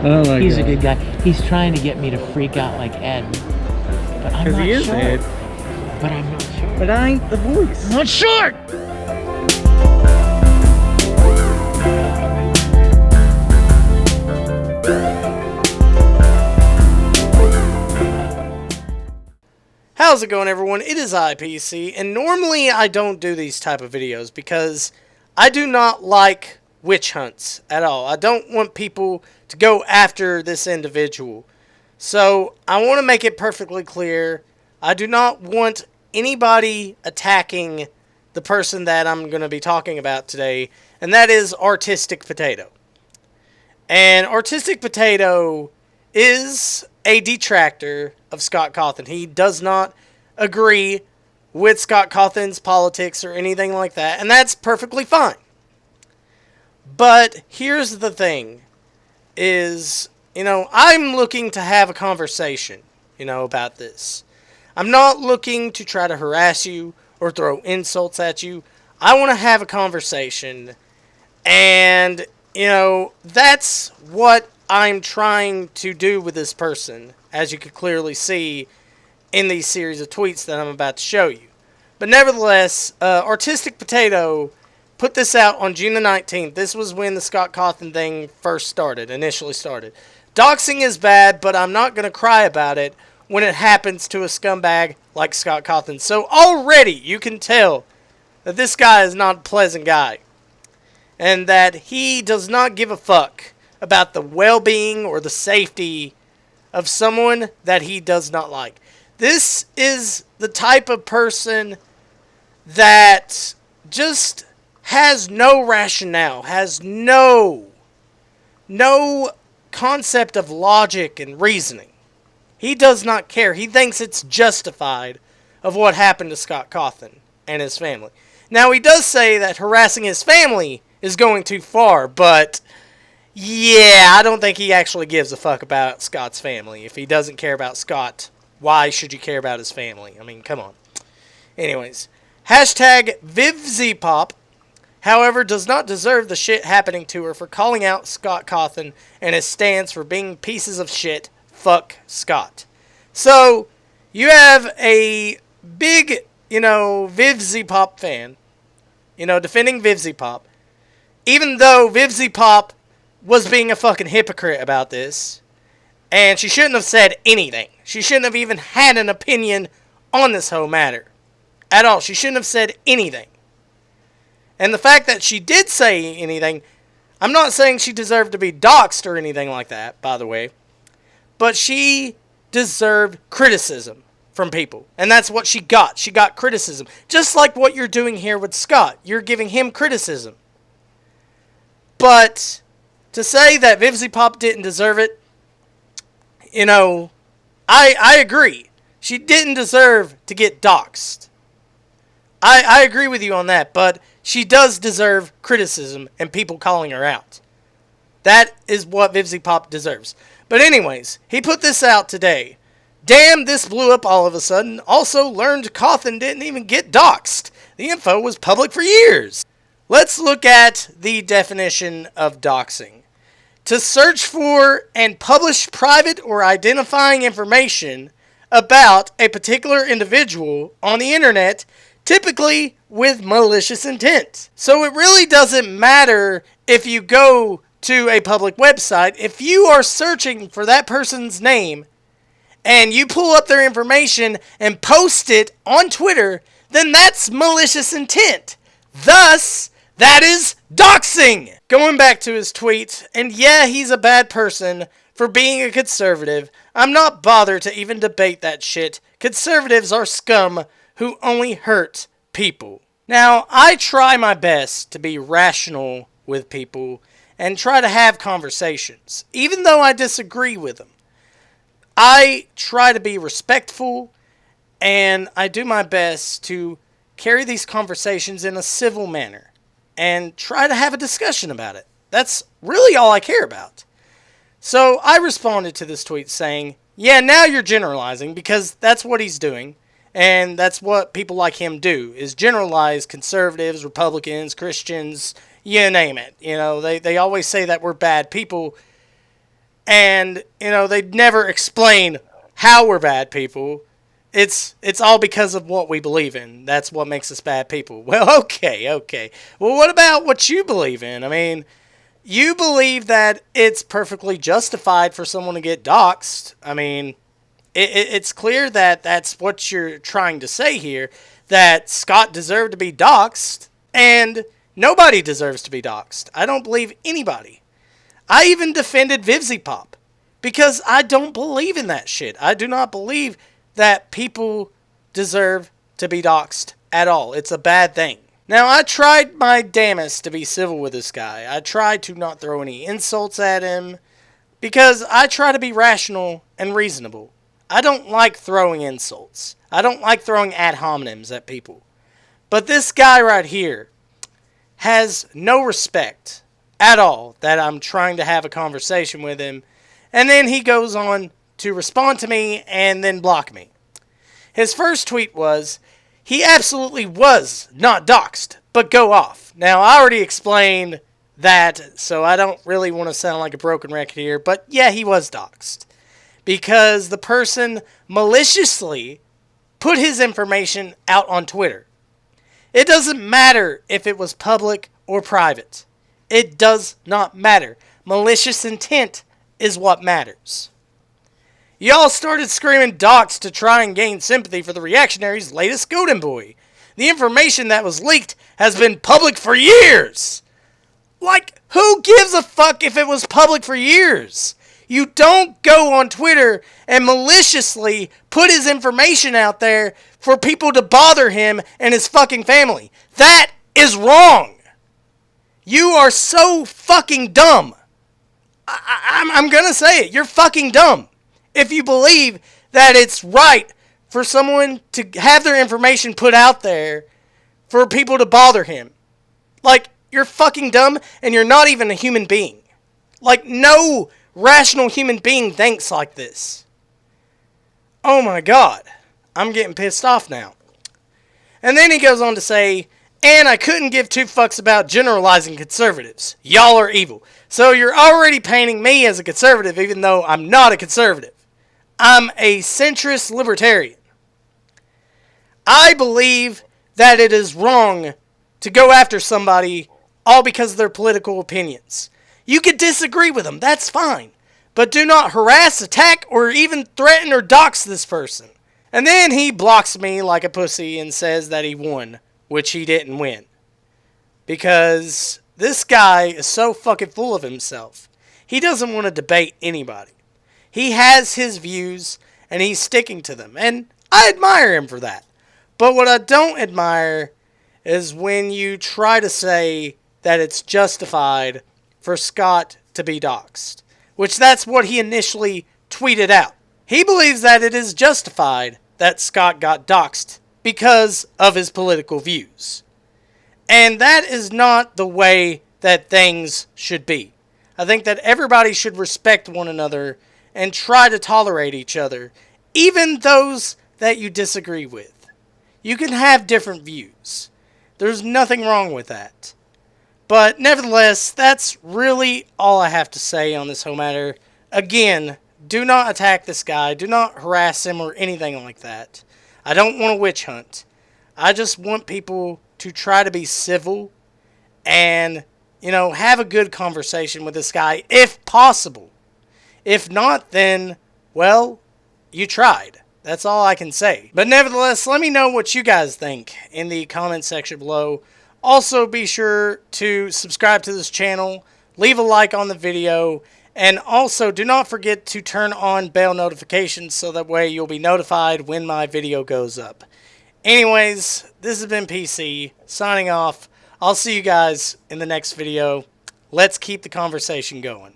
Oh my He's God. a good guy. He's trying to get me to freak out like Ed. But I'm not He is sure. Ed. But I'm not sure. But I ain't the voice. I'm not sure! How's it going, everyone? It is IPC, and normally I don't do these type of videos because I do not like witch hunts at all. I don't want people to go after this individual. So I want to make it perfectly clear. I do not want anybody attacking the person that I'm going to be talking about today, and that is Artistic Potato. And Artistic Potato is a detractor of Scott Cawthon. He does not agree with Scott Cawthon's politics or anything like that, and that's perfectly fine. But here's the thing, is, I'm looking to have a conversation, about this. I'm not looking to try to harass you or throw insults at you. I want to have a conversation, and, that's what I'm trying to do with this person, as you can clearly see in these series of tweets that I'm about to show you. But nevertheless, Artistic Potato put this out on June the 19th. This was when the Scott Cawthon thing initially started. Doxing is bad, but I'm not going to cry about it when it happens to a scumbag like Scott Cawthon. So already you can tell that this guy is not a pleasant guy, and that he does not give a fuck about the well-being or the safety of someone that he does not like. This is the type of person that just has no rationale, has no concept of logic and reasoning. He does not care. He thinks it's justified of what happened to Scott Cawthon and his family. Now, he does say that harassing his family is going too far, but yeah, I don't think he actually gives a fuck about Scott's family. If he doesn't care about Scott, why should you care about his family? I mean, come on. Anyways, hashtag VivZpop, however, does not deserve the shit happening to her for calling out Scott Cawthon and his stance for being pieces of shit. Fuck Scott. So, you have a big, VivZpop fan, defending VivZpop, even though VivZpop was being a fucking hypocrite about this, and she shouldn't have said anything. She shouldn't have even had an opinion on this whole matter at all. She shouldn't have said anything. And the fact that she did say anything, I'm not saying she deserved to be doxed or anything like that, by the way, but she deserved criticism from people, and that's what she got. She got criticism, just like what you're doing here with Scott. You're giving him criticism. But to say that VivZpop didn't deserve it, I agree. She didn't deserve to get doxed. I agree with you on that, but she does deserve criticism and people calling her out. That is what VivZpop deserves. But anyways, he put this out today. Damn, this blew up all of a sudden. Also learned Cawthon didn't even get doxed. The info was public for years. Let's look at the definition of doxing. To search for and publish private or identifying information about a particular individual on the internet, typically with malicious intent. So it really doesn't matter if you go to a public website. If you are searching for that person's name and you pull up their information and post it on Twitter, then that's malicious intent. Thus, that is doxing. Going back to his tweet, and yeah, he's a bad person for being a conservative. I'm not bothered to even debate that shit. Conservatives are scum who only hurt people. Now, I try my best to be rational with people and try to have conversations, even though I disagree with them. I try to be respectful, and I do my best to carry these conversations in a civil manner and try to have a discussion about it. That's really all I care about. So I responded to this tweet saying, yeah, now you're generalizing, because that's what he's doing. And that's what people like him do, is generalize conservatives, Republicans, Christians, you name it. They always say that we're bad people. And, they'd never explain how we're bad people. It's all because of what we believe in. That's what makes us bad people. Well, okay. Well, what about what you believe in? I mean, you believe that it's perfectly justified for someone to get doxxed. I mean, it's clear that that's what you're trying to say here, that Scott deserved to be doxxed, and nobody deserves to be doxxed. I don't believe anybody. I even defended VivziePop because I don't believe in that shit. I do not believe that people deserve to be doxxed at all. It's a bad thing. Now, I tried my damnedest to be civil with this guy. I tried to not throw any insults at him because I try to be rational and reasonable. I don't like throwing insults. I don't like throwing ad hominems at people. But this guy right here has no respect at all that I'm trying to have a conversation with him. And then he goes on to respond to me and then block me. His first tweet was, he absolutely was not doxxed, but go off. Now, I already explained that, so I don't really want to sound like a broken record here, but yeah, he was doxxed. Because the person maliciously put his information out on Twitter. It doesn't matter if it was public or private. It does not matter. Malicious intent is what matters. Y'all started screaming doxed to try and gain sympathy for the reactionaries' latest golden boy. The information that was leaked has been public for years. Like, who gives a fuck if it was public for years? You don't go on Twitter and maliciously put his information out there for people to bother him and his fucking family. That is wrong. You are so fucking dumb. I'm gonna say it. You're fucking dumb. If you believe that it's right for someone to have their information put out there for people to bother him. Like, you're fucking dumb and you're not even a human being. Like, no rational human being thinks like this. Oh my god. I'm getting pissed off now. And then he goes on to say, and I couldn't give two fucks about generalizing conservatives. Y'all are evil. So you're already painting me as a conservative even though I'm not a conservative. I'm a centrist libertarian. I believe that it is wrong to go after somebody all because of their political opinions. You could disagree with them, that's fine. But do not harass, attack, or even threaten or dox this person. And then he blocks me like a pussy and says that he won, which he didn't win. Because this guy is so fucking full of himself. He doesn't want to debate anybody. He has his views, and he's sticking to them. And I admire him for that. But what I don't admire is when you try to say that it's justified for Scott to be doxxed. Which that's what he initially tweeted out. He believes that it is justified that Scott got doxxed because of his political views. And that is not the way that things should be. I think that everybody should respect one another and try to tolerate each other, even those that you disagree with. You can have different views. There's nothing wrong with that. But nevertheless, that's really all I have to say on this whole matter. Again, do not attack this guy. Do not harass him or anything like that. I don't want a witch hunt. I just want people to try to be civil and, have a good conversation with this guy if possible. If not, then, well, you tried. That's all I can say. But nevertheless, let me know what you guys think in the comment section below. Also, be sure to subscribe to this channel, leave a like on the video, and also do not forget to turn on bell notifications so that way you'll be notified when my video goes up. Anyways, this has been PC, signing off. I'll see you guys in the next video. Let's keep the conversation going.